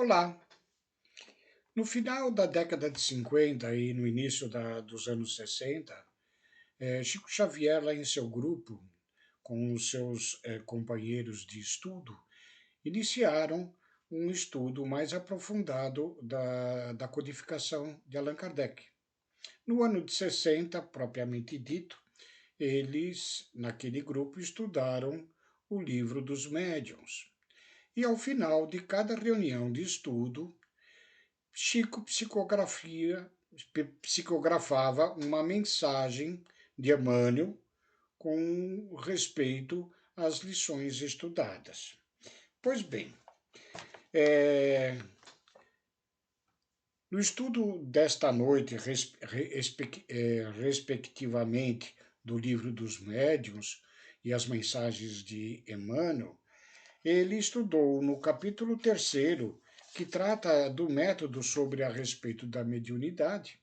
Olá! No final da década de 50 e no início dos anos 60, Chico Xavier, lá em seu grupo, com os seus companheiros de estudo, iniciaram um estudo mais aprofundado da codificação de Allan Kardec. No ano de 60, propriamente dito, eles, naquele grupo, estudaram o livro dos médiuns. E ao final de cada reunião de estudo, Chico psicografava uma mensagem de Emmanuel com respeito às lições estudadas. Pois bem, é, no estudo desta noite, respectivamente, do Livro dos Médiuns e as mensagens de Emmanuel, ele estudou no capítulo terceiro, que trata do método sobre a respeito da mediunidade,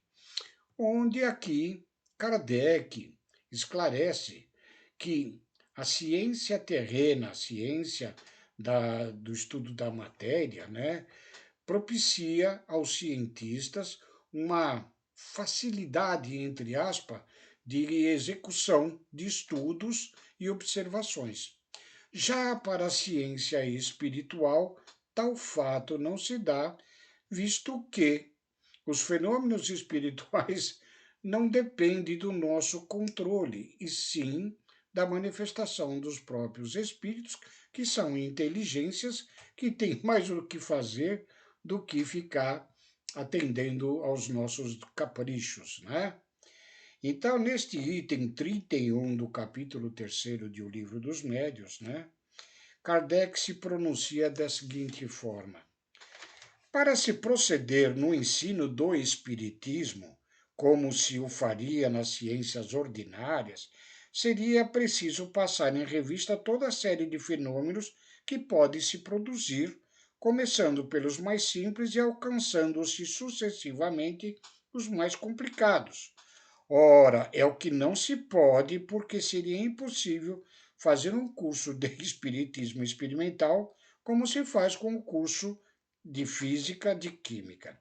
onde aqui Kardec esclarece que a ciência terrena, a ciência do estudo da matéria, né, propicia aos cientistas uma facilidade, entre aspas, de execução de estudos e observações. Já para a ciência espiritual, tal fato não se dá, visto que os fenômenos espirituais não dependem do nosso controle, e sim da manifestação dos próprios espíritos, que são inteligências que têm mais o que fazer do que ficar atendendo aos nossos caprichos, né? Então, neste item 31 do capítulo terceiro de O Livro dos Médiuns, né, Kardec se pronuncia da seguinte forma: para se proceder no ensino do Espiritismo, como se o faria nas ciências ordinárias, seria preciso passar em revista toda a série de fenômenos que podem se produzir, começando pelos mais simples e alcançando-se sucessivamente os mais complicados. Ora, é o que não se pode, porque seria impossível fazer um curso de Espiritismo experimental como se faz com o curso de Física, de Química.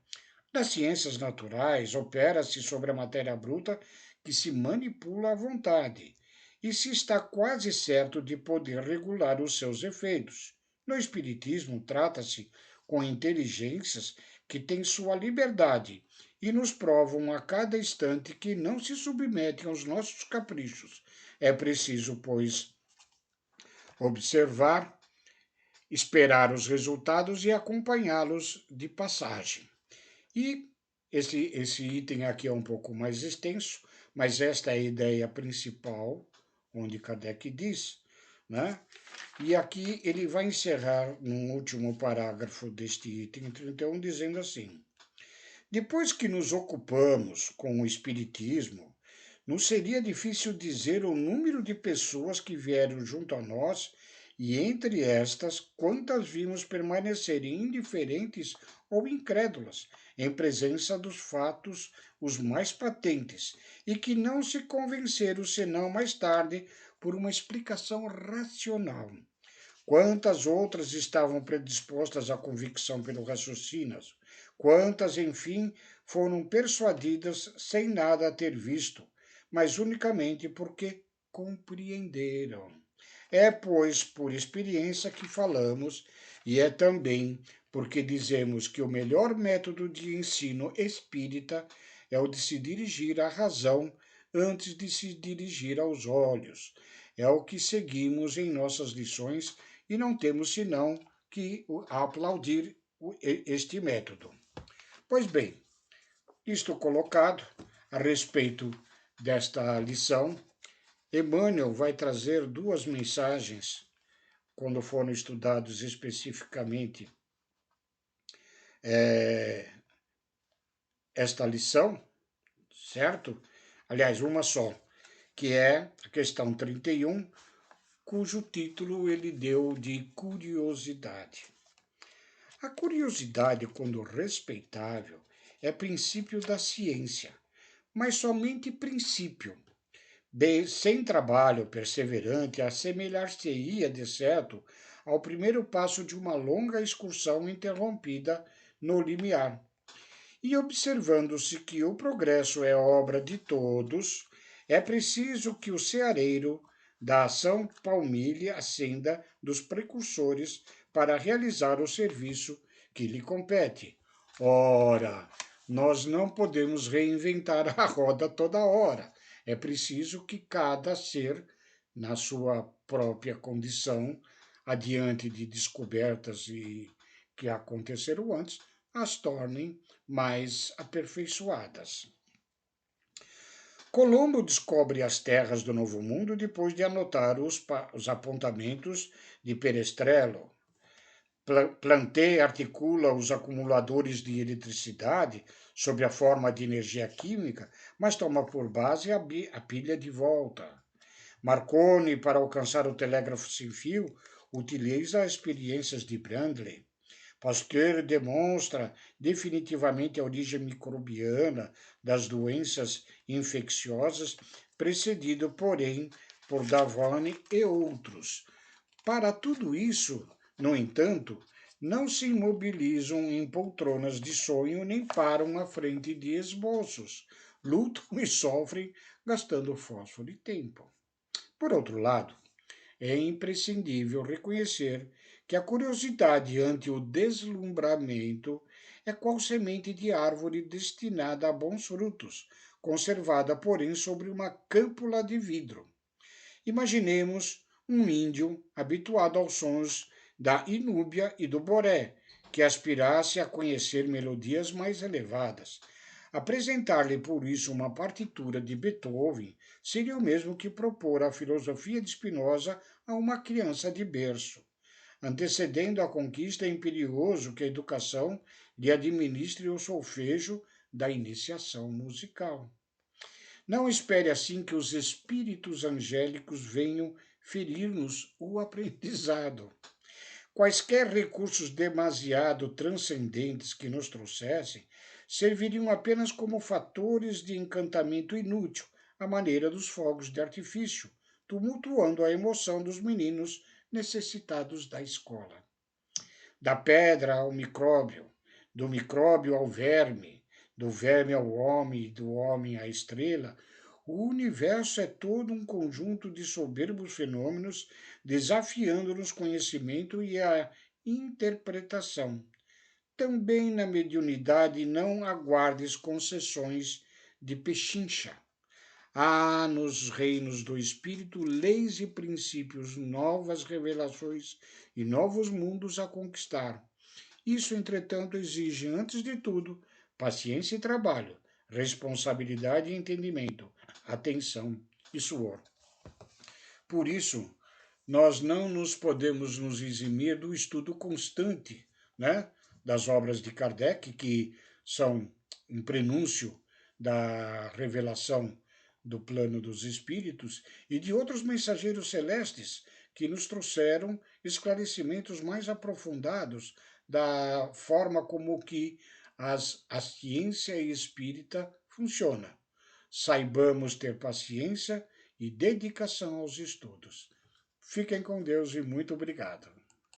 Nas ciências naturais, opera-se sobre a matéria bruta que se manipula à vontade, e se está quase certo de poder regular os seus efeitos. No Espiritismo, trata-se com inteligências que têm sua liberdade e nos provam a cada instante que não se submetem aos nossos caprichos. É preciso, pois, observar, esperar os resultados e acompanhá-los de passagem. E esse item aqui é um pouco mais extenso, mas esta é a ideia principal, onde Kardec diz, né? E aqui ele vai encerrar num último parágrafo deste item 31, dizendo assim: depois que nos ocupamos com o Espiritismo, não seria difícil dizer o número de pessoas que vieram junto a nós e, entre estas, quantas vimos permanecerem indiferentes ou incrédulas em presença dos fatos os mais patentes e que não se convenceram senão mais tarde por uma explicação racional. Quantas outras estavam predispostas à convicção pelo raciocínio? Quantas, enfim, foram persuadidas sem nada ter visto, mas unicamente porque compreenderam. É, pois, por experiência que falamos, e é também porque dizemos que o melhor método de ensino espírita é o de se dirigir à razão antes de se dirigir aos olhos. É o que seguimos em nossas lições e não temos senão que aplaudir este método. Pois bem, isto colocado a respeito desta lição, Emmanuel vai trazer duas mensagens, quando foram estudados especificamente esta lição, certo? Aliás, uma só, que é a questão 31, cujo título ele deu de curiosidade. A curiosidade, quando respeitável, é princípio da ciência, mas somente princípio. Sem trabalho perseverante, assemelhar-se-ia, de certo, ao primeiro passo de uma longa excursão interrompida no limiar. E observando-se que o progresso é obra de todos, é preciso que o ceareiro da ação palmilhe a senda dos precursores para realizar o serviço que lhe compete. Ora, nós não podemos reinventar a roda toda hora. É preciso que cada ser, na sua própria condição, adiante de descobertas que aconteceram antes, as tornem mais aperfeiçoadas. Colombo descobre as terras do Novo Mundo depois de anotar os apontamentos de Perestrello. Planté articula os acumuladores de eletricidade sob a forma de energia química, mas toma por base a pilha de volta. Marconi, para alcançar o telégrafo sem fio, utiliza experiências de Brandley. Pasteur demonstra definitivamente a origem microbiana das doenças infecciosas, precedido, porém, por Davone e outros. Para tudo isso, no entanto, não se imobilizam em poltronas de sonho nem param à frente de esboços. Lutam e sofrem, gastando fósforo e tempo. Por outro lado, é imprescindível reconhecer que a curiosidade ante o deslumbramento é qual semente de árvore destinada a bons frutos, conservada, porém, sobre uma câmpula de vidro. Imaginemos um índio habituado aos sons da inúbia e do boré, que aspirasse a conhecer melodias mais elevadas. Apresentar-lhe, por isso, uma partitura de Beethoven seria o mesmo que propor a filosofia de Spinoza a uma criança de berço. Antecedendo a conquista, é imperioso que a educação lhe administre o solfejo da iniciação musical. Não espere assim que os espíritos angélicos venham ferir-nos o aprendizado. Quaisquer recursos demasiado transcendentes que nos trouxessem serviriam apenas como fatores de encantamento inútil, à maneira dos fogos de artifício, tumultuando a emoção dos meninos necessitados da escola. Da pedra ao micróbio, do micróbio ao verme, do verme ao homem e do homem à estrela, o universo é todo um conjunto de soberbos fenômenos desafiando-nos conhecimento e a interpretação. Também na mediunidade não aguardes concessões de pechincha. Há nos reinos do espírito leis e princípios, novas revelações e novos mundos a conquistar. Isso, entretanto, exige, antes de tudo, paciência e trabalho, responsabilidade e entendimento, atenção e suor. Por isso, nós não nos podemos nos eximir do estudo constante, né, das obras de Kardec, que são um prenúncio da revelação do plano dos espíritos e de outros mensageiros celestes que nos trouxeram esclarecimentos mais aprofundados da forma como que a ciência espírita funciona. Saibamos ter paciência e dedicação aos estudos. Fiquem com Deus e muito obrigado.